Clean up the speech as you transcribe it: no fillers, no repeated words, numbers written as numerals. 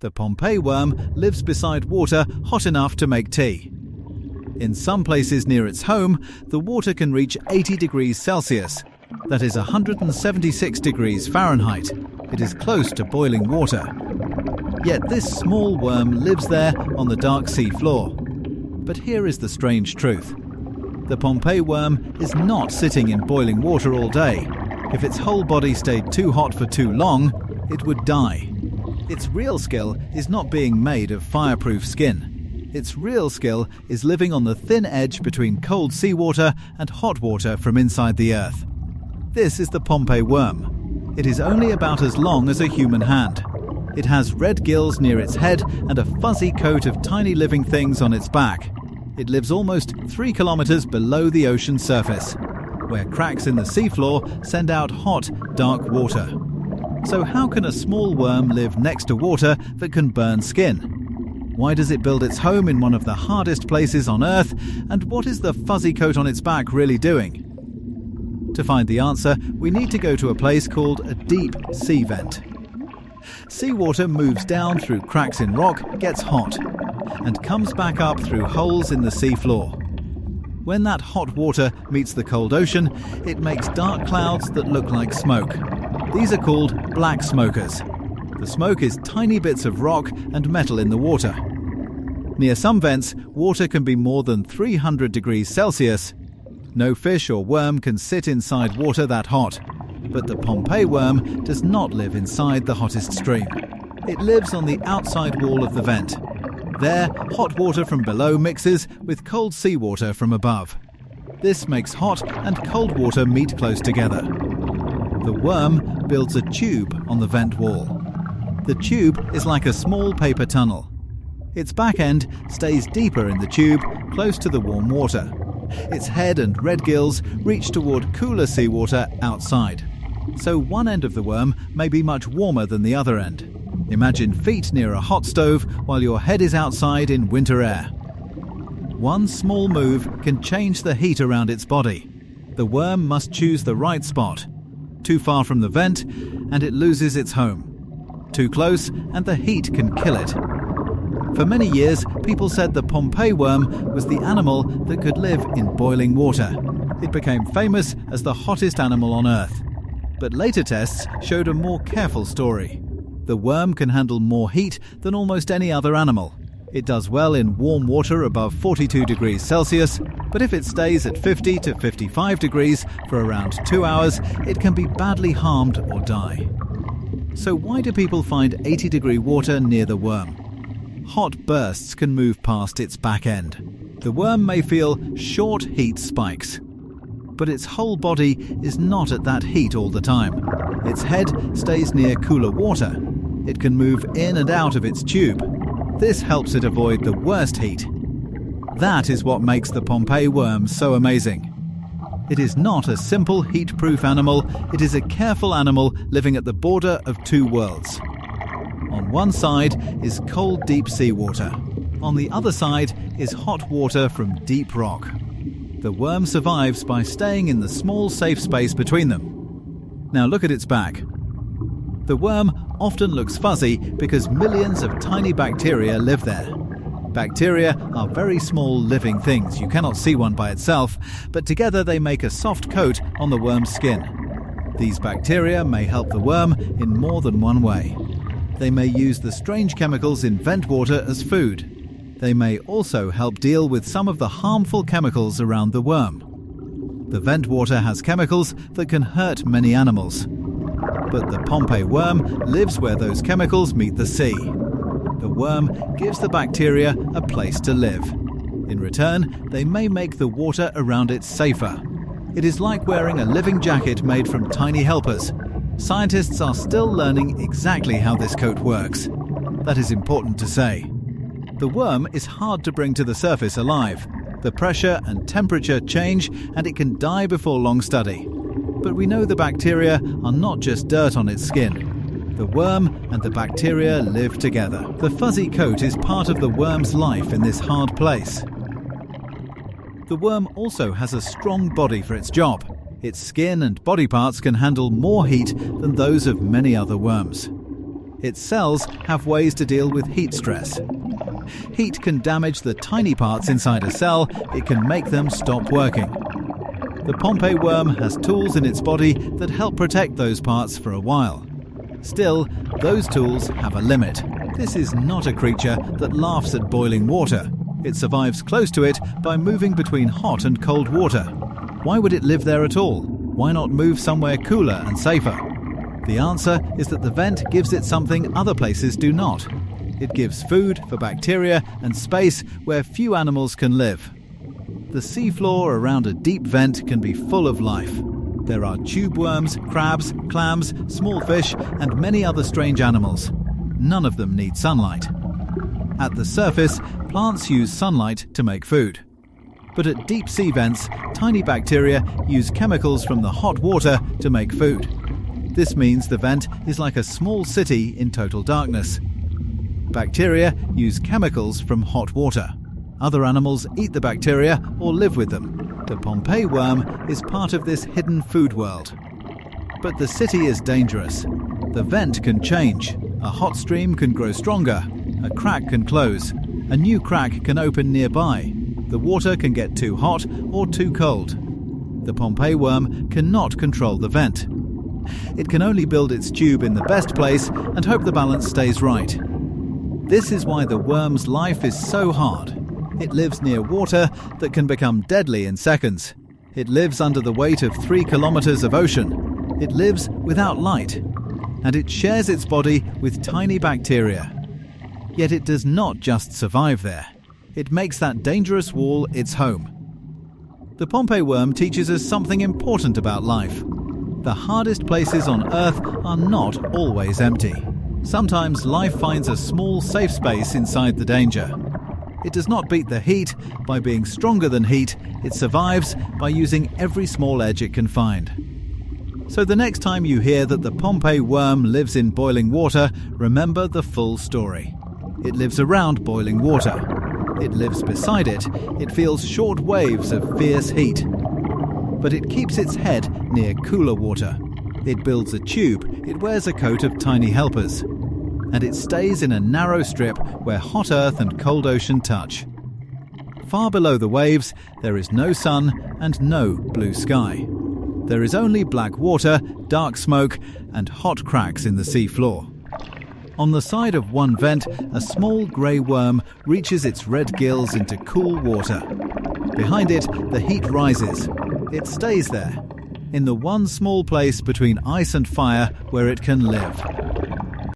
The Pompeii worm lives beside water hot enough to make tea. In some places near its home, the water can reach 80 degrees Celsius. That is 176 degrees Fahrenheit. It is close to boiling water. Yet this small worm lives there on the dark sea floor. But here is the strange truth. The Pompeii worm is not sitting in boiling water all day. If its whole body stayed too hot for too long, it would die. Its real skill is not being made of fireproof skin. Its real skill is living on the thin edge between cold seawater and hot water from inside the earth. This is the Pompeii worm. It is only about as long as a human hand. It has red gills near its head and a fuzzy coat of tiny living things on its back. It lives almost 3 kilometers below the ocean surface, where cracks in the seafloor send out hot, dark water. So how can a small worm live next to water that can burn skin? Why does it build its home in one of the hardest places on Earth, and what is the fuzzy coat on its back really doing? To find the answer, we need to go to a place called a deep sea vent. Seawater moves down through cracks in rock, gets hot, and comes back up through holes in the seafloor. When that hot water meets the cold ocean, it makes dark clouds that look like smoke. These are called black smokers. The smoke is tiny bits of rock and metal in the water. Near some vents, water can be more than 300 degrees Celsius. No fish or worm can sit inside water that hot. But the Pompeii worm does not live inside the hottest stream. It lives on the outside wall of the vent. There, hot water from below mixes with cold seawater from above. This makes hot and cold water meet close together. The worm builds a tube on the vent wall. The tube is like a small paper tunnel. Its back end stays deeper in the tube, close to the warm water. Its head and red gills reach toward cooler seawater outside. So one end of the worm may be much warmer than the other end. Imagine feet near a hot stove while your head is outside in winter air. One small move can change the heat around its body. The worm must choose the right spot. Too far from the vent, and it loses its home. Too close, and the heat can kill it. For many years, people said the Pompeii worm was the animal that could live in boiling water. It became famous as the hottest animal on Earth. But later tests showed a more careful story. The worm can handle more heat than almost any other animal. It does well in warm water above 42 degrees Celsius, but if it stays at 50 to 55 degrees for around 2 hours, it can be badly harmed or die. So why do people find 80-degree water near the worm? Hot bursts can move past its back end. The worm may feel short heat spikes. But its whole body is not at that heat all the time. Its head stays near cooler water. It can move in and out of its tube. This helps it avoid the worst heat. That is what makes the Pompeii worm so amazing. It is not a simple heat-proof animal, it is a careful animal living at the border of two worlds. On one side is cold deep seawater. On the other side is hot water from deep rock. The worm survives by staying in the small safe space between them. Now look at its back. The worm often looks fuzzy because millions of tiny bacteria live there. Bacteria are very small living things. You cannot see one by itself, but together they make a soft coat on the worm's skin. These bacteria may help the worm in more than one way. They may use the strange chemicals in vent water as food. They may also help deal with some of the harmful chemicals around the worm. The vent water has chemicals that can hurt many animals. But the Pompeii worm lives where those chemicals meet the sea. The worm gives the bacteria a place to live. In return, they may make the water around it safer. It is like wearing a living jacket made from tiny helpers. Scientists are still learning exactly how this coat works. That is important to say. The worm is hard to bring to the surface alive. The pressure and temperature change, and it can die before long study. But we know the bacteria are not just dirt on its skin. The worm and the bacteria live together. The fuzzy coat is part of the worm's life in this hard place. The worm also has a strong body for its job. Its skin and body parts can handle more heat than those of many other worms. Its cells have ways to deal with heat stress. Heat can damage the tiny parts inside a cell. It can make them stop working. The Pompeii worm has tools in its body that help protect those parts for a while. Still, those tools have a limit. This is not a creature that laughs at boiling water. It survives close to it by moving between hot and cold water. Why would it live there at all? Why not move somewhere cooler and safer? The answer is that the vent gives it something other places do not. It gives food for bacteria and space where few animals can live. The seafloor around a deep vent can be full of life. There are tube worms, crabs, clams, small fish, and many other strange animals. None of them need sunlight. At the surface, plants use sunlight to make food. But at deep sea vents, tiny bacteria use chemicals from the hot water to make food. This means the vent is like a small city in total darkness. Bacteria use chemicals from hot water. Other animals eat the bacteria or live with them. The Pompeii worm is part of this hidden food world. But the city is dangerous. The vent can change. A hot stream can grow stronger. A crack can close. A new crack can open nearby. The water can get too hot or too cold. The Pompeii worm cannot control the vent. It can only build its tube in the best place and hope the balance stays right. This is why the worm's life is so hard. It lives near water that can become deadly in seconds. It lives under the weight of 3 kilometers of ocean. It lives without light. And it shares its body with tiny bacteria. Yet it does not just survive there. It makes that dangerous wall its home. The Pompeii worm teaches us something important about life. The hardest places on Earth are not always empty. Sometimes life finds a small, safe space inside the danger. It does not beat the heat by being stronger than heat. It survives by using every small edge it can find. So the next time you hear that the Pompeii worm lives in boiling water, remember the full story. It lives around boiling water. It lives beside it. It feels short waves of fierce heat. But it keeps its head near cooler water. It builds a tube. It wears a coat of tiny helpers. And it stays in a narrow strip where hot earth and cold ocean touch. Far below the waves, there is no sun and no blue sky. There is only black water, dark smoke, and hot cracks in the seafloor. On the side of one vent, a small grey worm reaches its red gills into cool water. Behind it, the heat rises. It stays there, in the one small place between ice and fire where it can live.